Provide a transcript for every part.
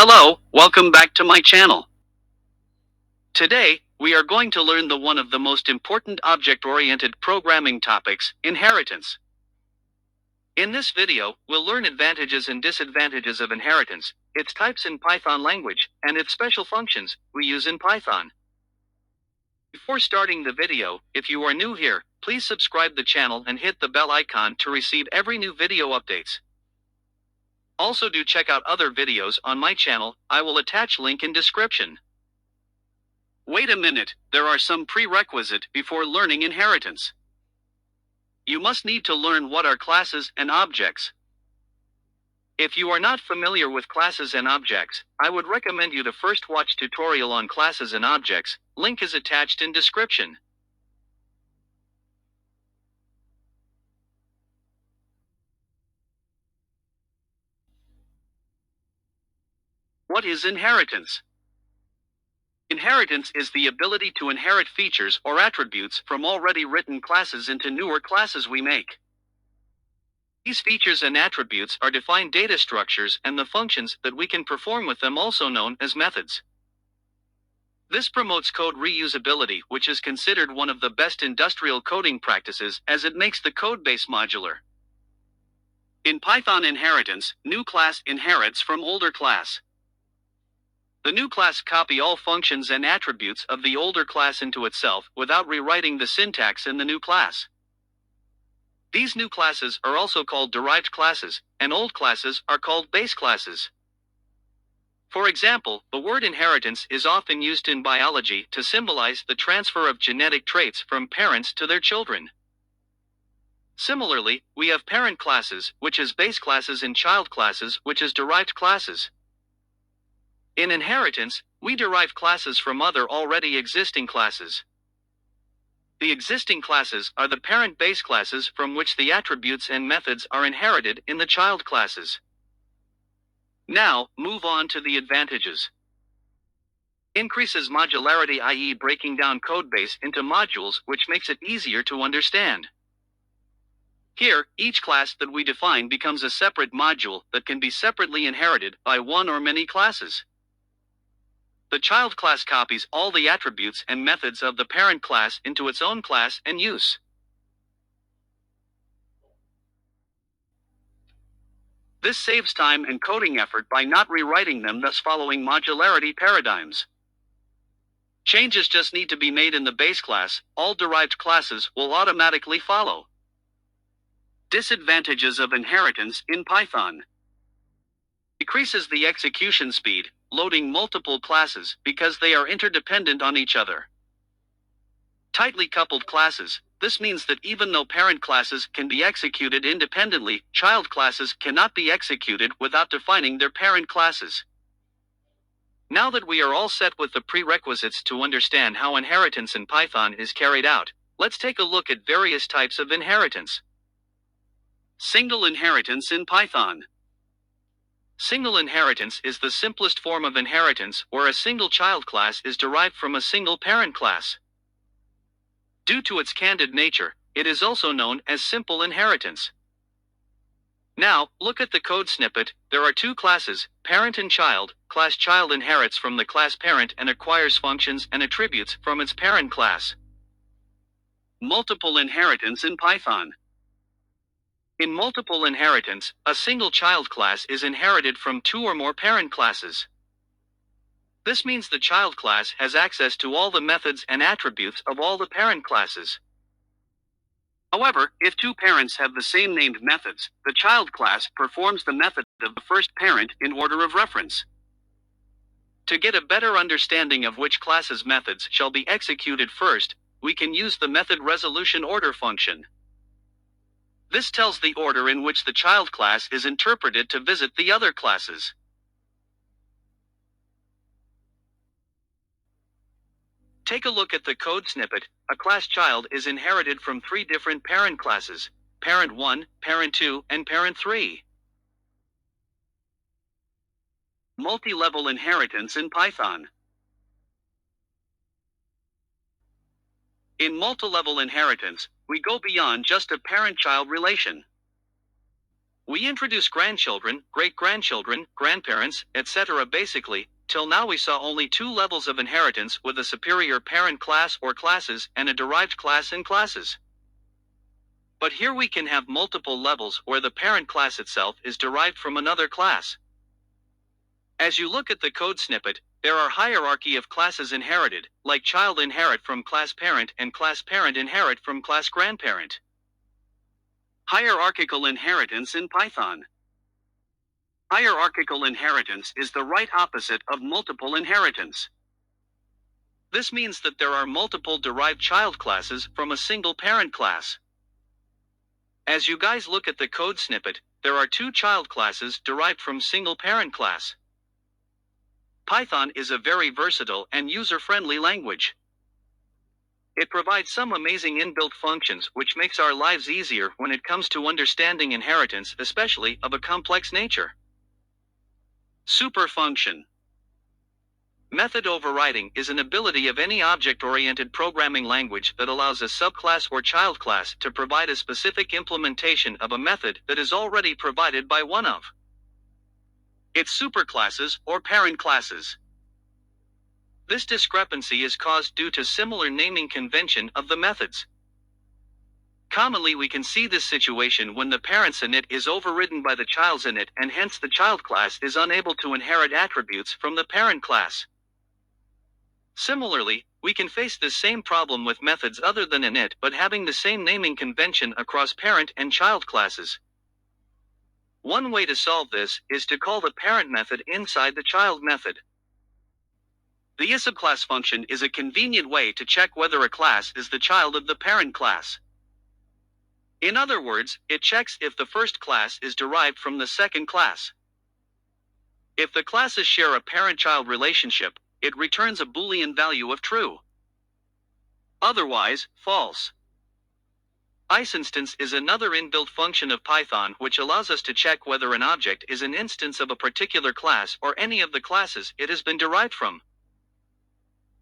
Hello, welcome back to my channel. Today, we are going to learn one of the most important object-oriented programming topics, inheritance. In this video, we'll learn advantages and disadvantages of inheritance, its types in Python language, and its special functions we use in Python. Before starting the video, if you are new here, please subscribe the channel and hit the bell icon to receive every new video updates. Also do check out other videos on my channel, I will attach link in description. Wait a minute, there are some prerequisites before learning inheritance. You must need to learn what are classes and objects. If you are not familiar with classes and objects, I would recommend you to first watch tutorial on classes and objects, link is attached in description. What is inheritance? Inheritance is the ability to inherit features or attributes from already written classes into newer classes we make. These features and attributes are defined data structures and the functions that we can perform with them, also known as methods. This promotes code reusability, which is considered one of the best industrial coding practices as it makes the codebase modular. In Python inheritance, new class inherits from older class. The new class copy all functions and attributes of the older class into itself without rewriting the syntax in the new class. These new classes are also called derived classes, and old classes are called base classes. For example, the word inheritance is often used in biology to symbolize the transfer of genetic traits from parents to their children. Similarly, we have parent classes, which is base classes, and child classes, which is derived classes. In inheritance, we derive classes from other already existing classes. The existing classes are the parent base classes from which the attributes and methods are inherited in the child classes. Now, move on to the advantages. Increases modularity, i.e. breaking down codebase into modules, which makes it easier to understand. Here, each class that we define becomes a separate module that can be separately inherited by one or many classes. The child class copies all the attributes and methods of the parent class into its own class and use. This saves time and coding effort by not rewriting them, thus following modularity paradigms. Changes just need to be made in the base class, all derived classes will automatically follow. Disadvantages of inheritance in Python. Decreases the execution speed, loading multiple classes because they are interdependent on each other. Tightly coupled classes. This means that even though parent classes can be executed independently, child classes cannot be executed without defining their parent classes. Now that we are all set with the prerequisites to understand how inheritance in Python is carried out, let's take a look at various types of inheritance. Single inheritance in Python. Single inheritance is the simplest form of inheritance where a single child class is derived from a single parent class. Due to its candid nature, it is also known as simple inheritance. Now, look at the code snippet. There are two classes, parent and child. Class child inherits from the class parent and acquires functions and attributes from its parent class. Multiple inheritance in Python. In multiple inheritance, a single child class is inherited from two or more parent classes. This means the child class has access to all the methods and attributes of all the parent classes. However, if two parents have the same named methods, the child class performs the method of the first parent in order of reference. To get a better understanding of which class's methods shall be executed first, we can use the method resolution order function. This tells the order in which the child class is interpreted to visit the other classes. Take a look at the code snippet. A class child is inherited from three different parent classes: parent 1, parent 2, and parent 3. Multi-level inheritance in Python. In multi-level inheritance, we go beyond just a parent-child relation. We introduce grandchildren, great-grandchildren, grandparents, etc. Basically, till now we saw only two levels of inheritance with a superior parent class or classes and a derived class and classes. But here we can have multiple levels where the parent class itself is derived from another class. As you look at the code snippet, there are hierarchy of classes inherited, like child inherit from class parent and class parent inherit from class grandparent. Hierarchical inheritance in Python. Hierarchical inheritance is the right opposite of multiple inheritance. This means that there are multiple derived child classes from a single parent class. As you guys look at the code snippet, there are two child classes derived from single parent class. Python is a very versatile and user-friendly language. It provides some amazing inbuilt functions which makes our lives easier when it comes to understanding inheritance, especially of a complex nature. Super function. Method overriding is an ability of any object-oriented programming language that allows a subclass or child class to provide a specific implementation of a method that is already provided by one of its superclasses or parent classes. This discrepancy is caused due to similar naming convention of the methods. Commonly we can see this situation when the parent's init is overridden by the child's init and hence the child class is unable to inherit attributes from the parent class. Similarly, we can face this same problem with methods other than init but having the same naming convention across parent and child classes. One way to solve this is to call the parent method inside the child method. The isUbClass function is a convenient way to check whether a class is the child of the parent class. In other words, it checks if the first class is derived from the second class. If the classes share a parent-child relationship, it returns a Boolean value of true. Otherwise, false. IsInstance is another inbuilt function of Python which allows us to check whether an object is an instance of a particular class or any of the classes it has been derived from.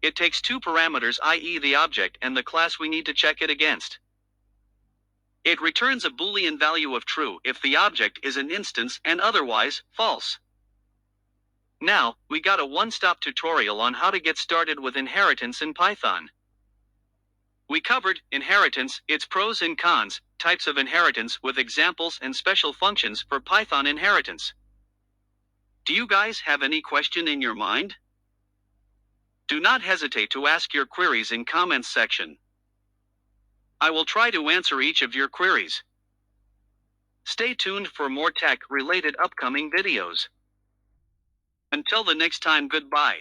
It takes two parameters, i.e. the object and the class we need to check it against. It returns a Boolean value of true if the object is an instance and otherwise, false. Now, we got a one-stop tutorial on how to get started with inheritance in Python. We covered inheritance, its pros and cons, types of inheritance with examples and special functions for Python inheritance. Do you guys have any question in your mind? Do not hesitate to ask your queries in comments section. I will try to answer each of your queries. Stay tuned for more tech-related upcoming videos. Until the next time, goodbye.